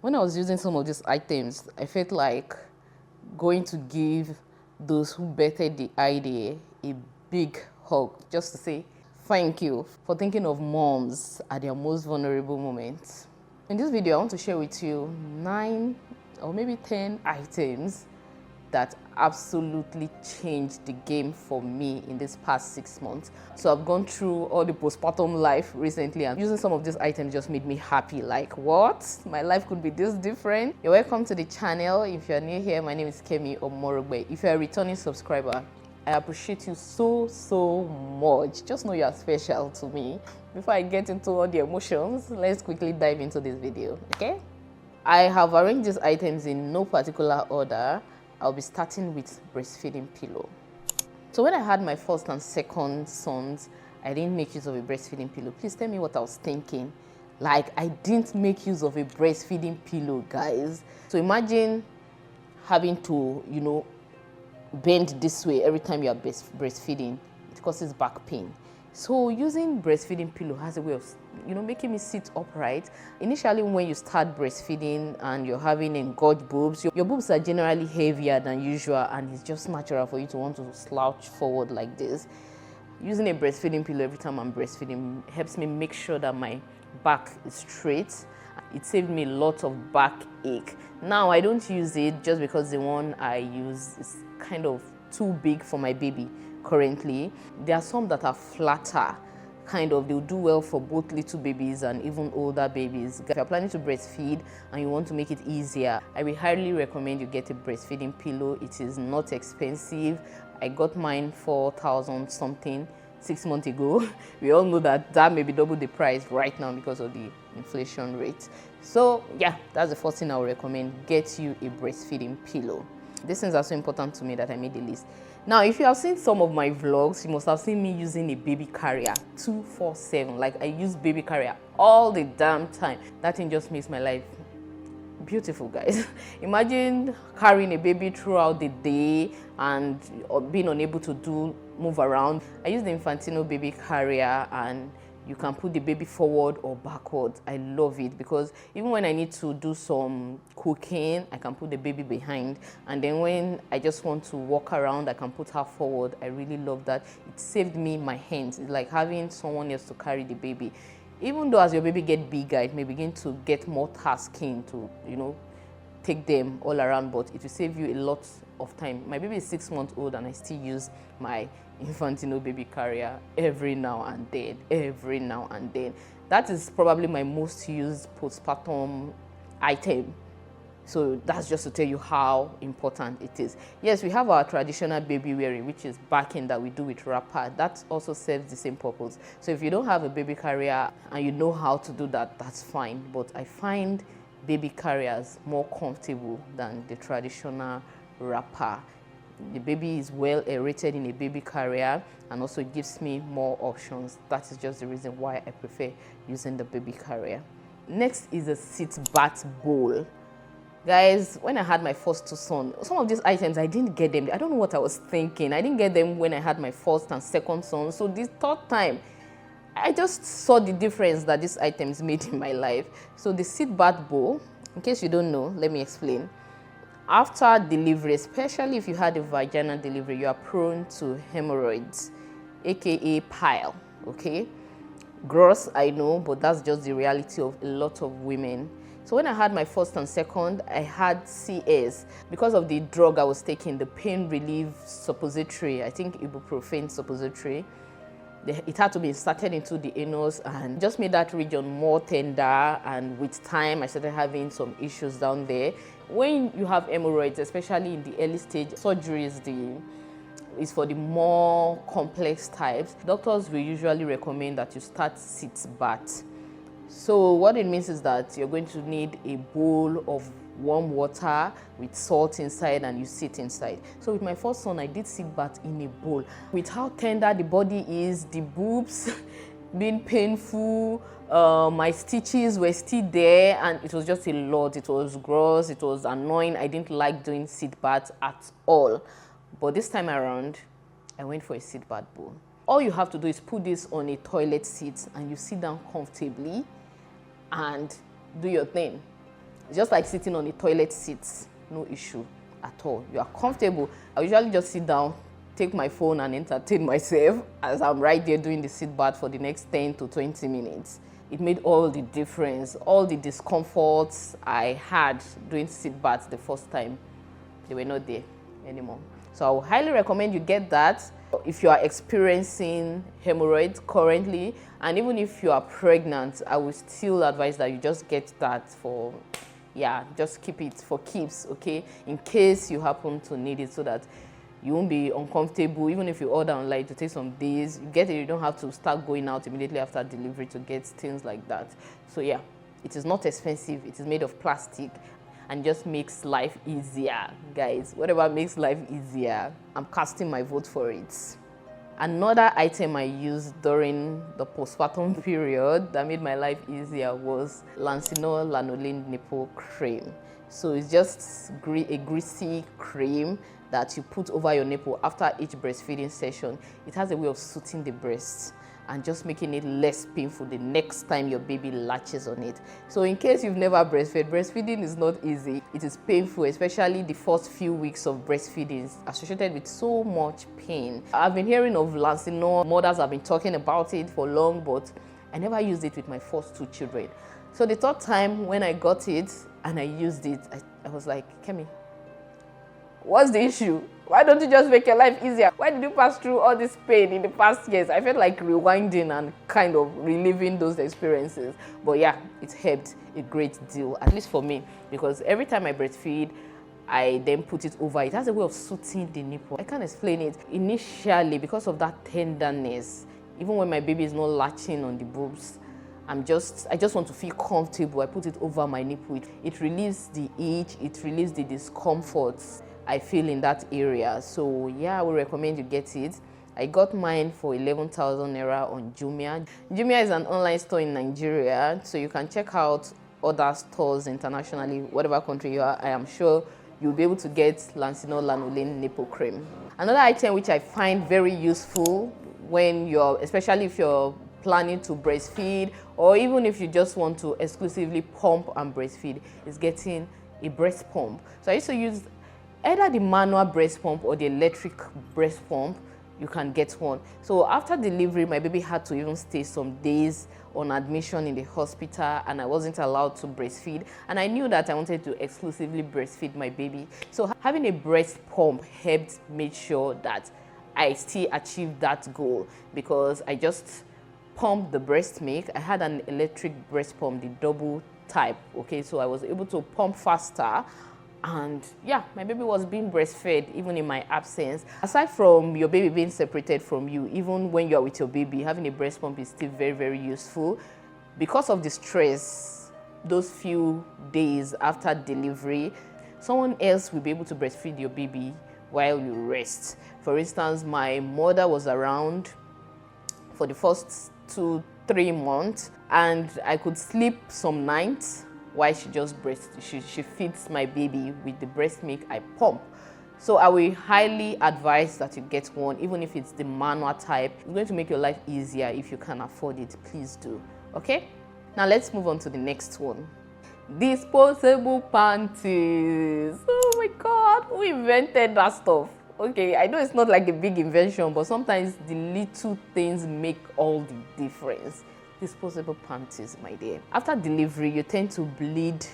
When I was using some of these items, I felt like going to give those who bettered the idea a big hug, just to say thank you for thinking of moms at their most vulnerable moments. In this video, I want to share with you 9 or maybe 10 items that absolutely changed the game for me in this past 6 months. So I've gone through all the postpartum life recently, and using some of these items just made me happy. Like, what? My life could be this different? You're welcome to the channel. If you're new here, my name is Kemi Omorogbe. If you're a returning subscriber, I appreciate you so much. Just know you're special to me. Before I get into all the emotions, let's quickly dive into this video, okay? I have arranged these items in no particular order. I'll be starting with breastfeeding pillow. So when I had my first and second sons, I didn't make use of a breastfeeding pillow. Please tell me what I was thinking. Like, I didn't make use of a breastfeeding pillow, guys. So imagine having to, bend this way every time you are breastfeeding. It causes back pain. So using breastfeeding pillow has a way of, making me sit upright. Initially, when you start breastfeeding and you're having engorged boobs, your boobs are generally heavier than usual, and it's just natural for you to want to slouch forward like this. Using a breastfeeding pillow every time I'm breastfeeding helps me make sure that my back is straight. It saved me lots of backache. Now, I don't use it just because the one I use is kind of too big for my baby. Currently, there are some that are flatter, they'll do well for both little babies and even older babies. If you're planning to breastfeed and you want to make it easier, I will highly recommend you get a breastfeeding pillow. It is not expensive. I got mine 4,000 something 6 months ago. We all know that may be double the price right now because of the inflation rate. So yeah, that's the first thing I would recommend. Get you a breastfeeding pillow. These things are so important to me that I made the list. Now, if you have seen some of my vlogs, you must have seen me using a baby carrier 247. Like, I use baby carrier all the damn time. That thing just makes my life beautiful, guys. Imagine carrying a baby throughout the day and being unable to move around. I use the Infantino baby carrier, and you can put the baby forward or backward. I love it because even when I need to do some cooking, I can put the baby behind. And then when I just want to walk around, I can put her forward. I really love that. It saved me my hands. It's like having someone else to carry the baby. Even though as your baby get bigger, it may begin to get more tasking to, take them all around, but it will save you a lot of time. My baby is 6 months old and I still use my Infantino baby carrier every now and then. That is probably my most used postpartum item. So that's just to tell you how important it is. Yes, we have our traditional baby wearing, which is backing that we do with wrapper. That also serves the same purpose. So if you don't have a baby carrier and you know how to do that, that's fine. But I find baby carriers more comfortable than the traditional wrapper. The baby is well aerated in a baby carrier, and also gives me more options. That is just the reason why I prefer using the baby carrier. Next is a Sitz bath bowl. Guys, when I had my first 2 sons, some of these items, I didn't get them. I don't know what I was thinking. I didn't get them when I had my first and second son. So this third time, I just saw the difference that these items made in my life. So the Sitz bath bowl, in case you don't know, let me explain. After delivery, especially if you had a vaginal delivery, you are prone to hemorrhoids, aka pile, okay? Gross, I know, but that's just the reality of a lot of women. So when I had my first and second, I had CS. Because of the drug I was taking, the pain relief suppository, I think ibuprofen suppository, it had to be inserted into the anus and just made that region more tender. And with time, I started having some issues down there. When you have hemorrhoids, especially in the early stage, surgery is for the more complex types. Doctors will usually recommend that you start Sitz bath. So what it means is that you're going to need a bowl of warm water with salt inside, and you sit inside. So with my first son, I did sit bath in a bowl. With how tender the body is, the boobs being painful, my stitches were still there, and it was just a lot. It was gross, it was annoying. I didn't like doing sit bath at all. But this time around, I went for a sit bath bowl. All you have to do is put this on a toilet seat and you sit down comfortably and do your thing. It's just like sitting on a toilet seat. No issue at all. You are comfortable. I usually just sit down, take my phone and entertain myself as I'm right there doing the sit bath for the next 10 to 20 minutes. It made all the difference. All the discomforts I had doing sit baths the first time, they were not there anymore. So I would highly recommend you get that if you are experiencing hemorrhoids currently, and even if you are pregnant, I would still advise that you just get that for, yeah, just keep it for keeps, okay, in case you happen to need it, so that you won't be uncomfortable. Even if you order online, to take some days, you get it, you don't have to start going out immediately after delivery to get things like that. So yeah, it is not expensive. It is made of plastic and just makes life easier, guys. Whatever makes life easier, I'm casting my vote for it. Another item I used during the postpartum period that made my life easier was Lanolin nipple cream. So it's just a greasy cream that you put over your nipple after each breastfeeding session. It has a way of soothing the breasts and just making it less painful the next time your baby latches on it. So in case you've never breastfed, breastfeeding is not easy. It is painful, especially the first few weeks of breastfeeding, associated with so much pain. I've been hearing of Lanolin, mothers have been talking about it for long, but I never used it with my first 2 children. So the third time when I got it and I used it, I was like, Kemi, what's the issue? Why don't you just make your life easier? Why did you pass through all this pain in the past years? I felt like rewinding and kind of reliving those experiences. But yeah, it helped a great deal, at least for me, because every time I breastfeed, I then put it over. It has a way of soothing the nipple. I can't explain it. Initially, because of that tenderness, even when my baby is not latching on the boobs, I just want to feel comfortable. I put it over my nipple. It relieves the itch, it relieves the discomforts I feel in that area. So yeah, I would recommend you get it. I got mine for 11,000 naira on Jumia. Jumia is an online store in Nigeria, so you can check out other stores internationally, whatever country you are. I am sure you'll be able to get Lanolin nipple cream. Another item which I find very useful when especially if you're planning to breastfeed, or even if you just want to exclusively pump and breastfeed, is getting a breast pump. So I used to use either the manual breast pump or the electric breast pump. You can get one. So after delivery, my baby had to even stay some days on admission in the hospital, and I wasn't allowed to breastfeed. And I knew that I wanted to exclusively breastfeed my baby. So having a breast pump helped make sure that I still achieved that goal, because I just pumped the breast milk. I had an electric breast pump, the double type, okay? So I was able to pump faster. And yeah, my baby was being breastfed even in my absence. Aside from your baby being separated from you, even when you're with your baby, having a breast pump is still very, very useful. Because of the stress, those few days after delivery, someone else will be able to breastfeed your baby while you rest. For instance, my mother was around for the first 2-3 months, and I could sleep some nights while she feeds my baby with the breast milk I pump. So I will highly advise that you get one, even if it's the manual type. It's going to make your life easier. If you can afford it, please do. Okay? Now let's move on to the next one. Disposable panties. Oh my God, who invented that stuff? Okay, I know it's not like a big invention, but sometimes the little things make all the difference. Disposable panties, my dear. After delivery, you tend to bleed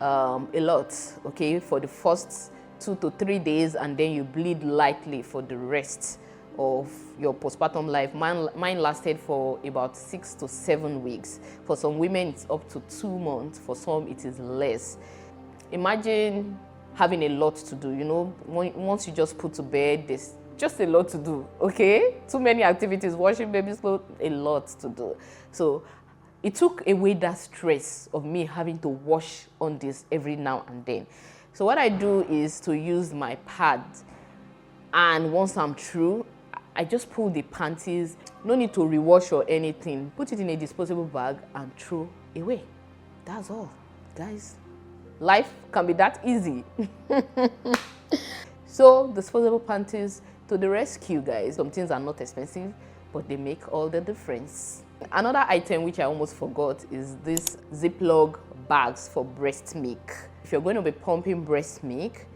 a lot, okay, for the first 2 to 3 days, and then you bleed lightly for the rest of your postpartum life. Mine lasted for about 6 to 7 weeks. For some women, it's up to 2 months. For some, it is less. Imagine having a lot to do. You know, once you just put to bed, there's just a lot to do, okay? Too many activities, washing baby's clothes, a lot to do. So it took away that stress of me having to wash on this every now and then. So what I do is to use my pad, and once I'm through, I just pull the panties. No need to rewash or anything. Put it in a disposable bag and throw away. That's all, guys. Life can be that easy. So disposable panties to the rescue, guys. Some things are not expensive, but they make all the difference. Another item which I almost forgot is this Ziplock bags for breast milk. If you're going to be pumping breast milk,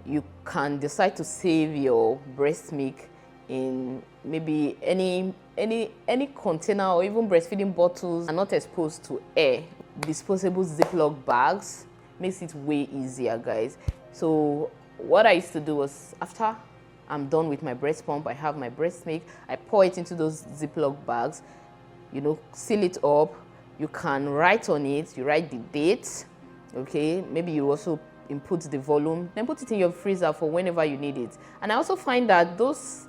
you can decide to save your breast milk in maybe any container, or even breastfeeding bottles are not exposed to air. Disposable Ziplock bags makes it way easier, guys. So what I used to do was, after I'm done with my breast pump, I have my breast milk, I pour it into those Ziplock bags, you know, seal it up. You can write on it, you write the date, okay? Maybe you also input the volume, then put it in your freezer for whenever you need it. And I also find that those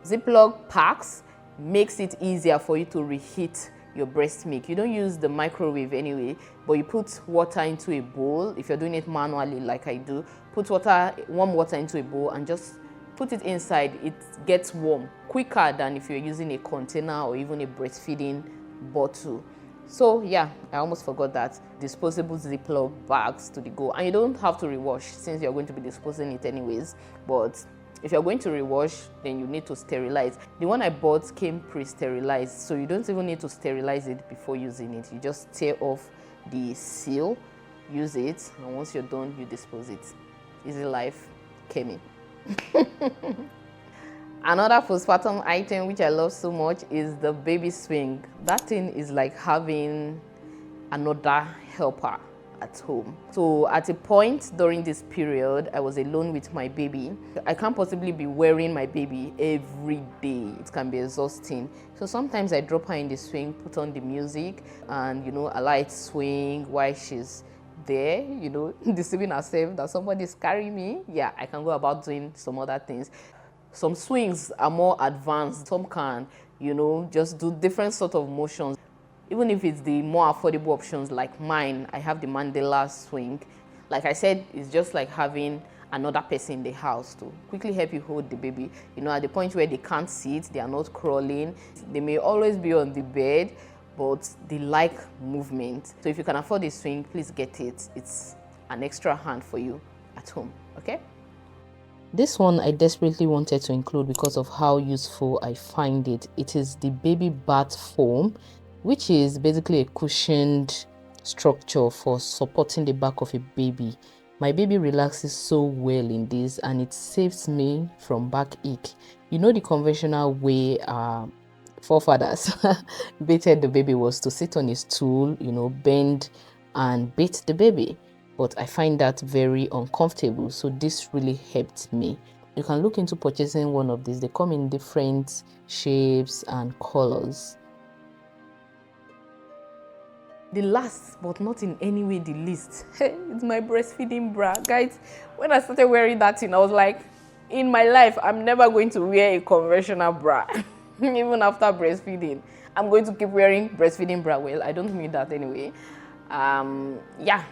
Ziplock packs makes it easier for you to reheat your breast milk. You don't use the microwave anyway, but you put water into a bowl. If you're doing it manually like I do, put warm water into a bowl and just put it inside. It gets warm quicker than if you're using a container or even a breastfeeding bottle. So yeah, I almost forgot that. Disposable Ziplock bags to the go. And you don't have to rewash since you're going to be disposing it anyways. But if you're going to rewash, then you need to sterilize. The one I bought came pre-sterilized, so you don't even need to sterilize it before using it. You just tear off the seal, use it, and once you're done, you dispose it. Easy life came in. Another postpartum item which I love so much is the baby swing. That thing is like having another helper at home. So at a point during this period, I was alone with my baby. I can't possibly be wearing my baby every day. It can be exhausting. So sometimes I drop her in the swing, put on the music, and allow it swing while she's there, deceiving herself that somebody's carrying me. Yeah, I can go about doing some other things. Some swings are more advanced. Some can, just do different sort of motions. Even if it's the more affordable options like mine, I have the Mandela swing. Like I said, it's just like having another person in the house to quickly help you hold the baby. At the point where they can't sit, they are not crawling. They may always be on the bed, but they like movement. So if you can afford a swing, please get it. It's an extra hand for you at home, okay? This one I desperately wanted to include because of how useful I find it. It is the baby bath foam, which is basically a cushioned structure for supporting the back of a baby. My baby relaxes so well in this, and it saves me from backache. The conventional way forefathers baited the baby was to sit on a stool, bend and bait the baby. But I find that very uncomfortable, so this really helped me. You can look into purchasing one of these. They come in different shapes and colors. The last, but not in any way the least, it's my breastfeeding bra. Guys, when I started wearing that thing, I was like, in my life, I'm never going to wear a conventional bra. Even after breastfeeding, I'm going to keep wearing breastfeeding bra. Well, I don't mean that anyway. Yeah.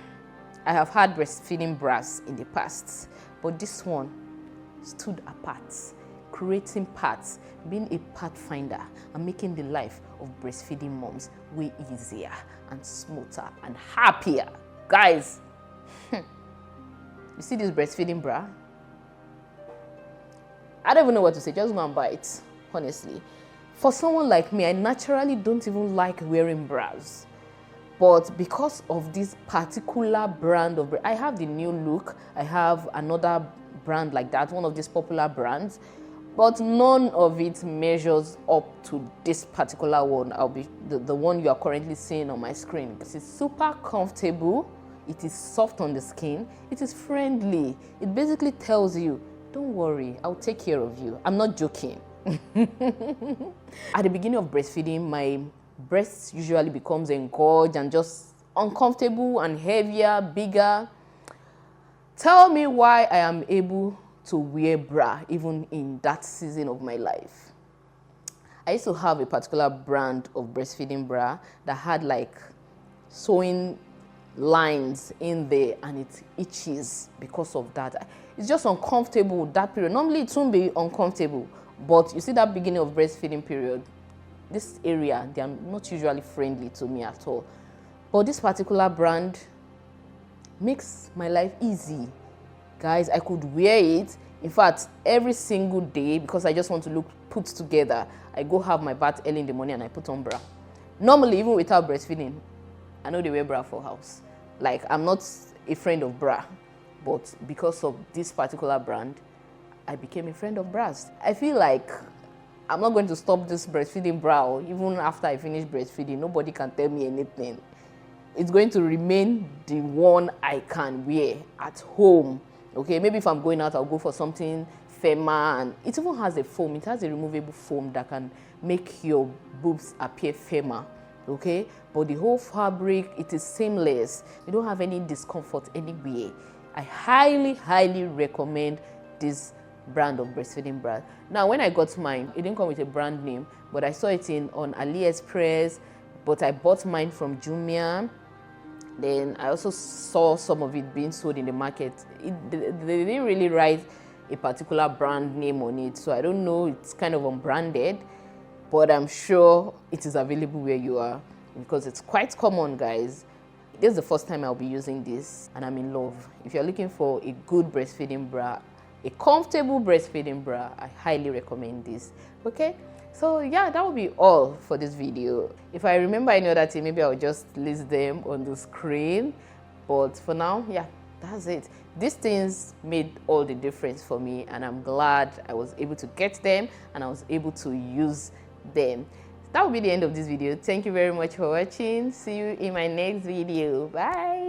I have had breastfeeding bras in the past, but this one stood apart, creating paths, being a pathfinder, and making the life of breastfeeding moms way easier and smoother and happier. Guys, you see this breastfeeding bra? I don't even know what to say, just go and buy it, honestly. For someone like me, I naturally don't even like wearing bras. But because of this particular brand of, I have the New Look, I have another brand like that, one of these popular brands, but none of it measures up to this particular one. I'll be the one you are currently seeing on my screen. It is super comfortable, it is soft on the skin, it is friendly. It basically tells you, don't worry, I'll take care of you. I'm not joking. At the beginning of breastfeeding, my breasts usually becomes engorged and just uncomfortable and heavier, bigger. Tell me why I am able to wear bra even in that season of my life. I used to have a particular brand of breastfeeding bra that had like sewing lines in there, and it itches because of that. It's just uncomfortable that period. Normally it won't be uncomfortable, but you see that beginning of breastfeeding period, this area, they are not usually friendly to me at all. But this particular brand makes my life easy. Guys, I could wear it. In fact, every single day, because I just want to look put together, I go have my bath early in the morning and I put on bra. Normally, even without breastfeeding, I know they wear bra for house. Like, I'm not a friend of bra, but because of this particular brand, I became a friend of bras. I feel like I'm not going to stop this breastfeeding bra. Even after I finish breastfeeding, nobody can tell me anything. It's going to remain the one I can wear at home. Okay, maybe if I'm going out, I'll go for something firmer, and it even has a foam. It has a removable foam that can make your boobs appear firmer. Okay, but the whole fabric, it is seamless. You don't have any discomfort anywhere. I highly recommend this brand of breastfeeding bra. Now, when I got mine, it didn't come with a brand name, but I saw it on Aliexpress, but I bought mine from Jumia. Then I also saw some of it being sold in the market. They didn't really write a particular brand name on it, so I don't know, it's kind of unbranded, but I'm sure it is available where you are, because it's quite common, guys. This is the first time I'll be using this, and I'm in love. If you're looking for a good breastfeeding bra, a comfortable breastfeeding bra, I highly recommend this. Okay, so yeah, that will be all for this video. If I remember any other thing, maybe I'll just list them on the screen, but for now, yeah, that's it. These things made all the difference for me, and I'm glad I was able to get them and I was able to use them. That will be the end of this video. Thank you very much for watching. See you in my next video. Bye.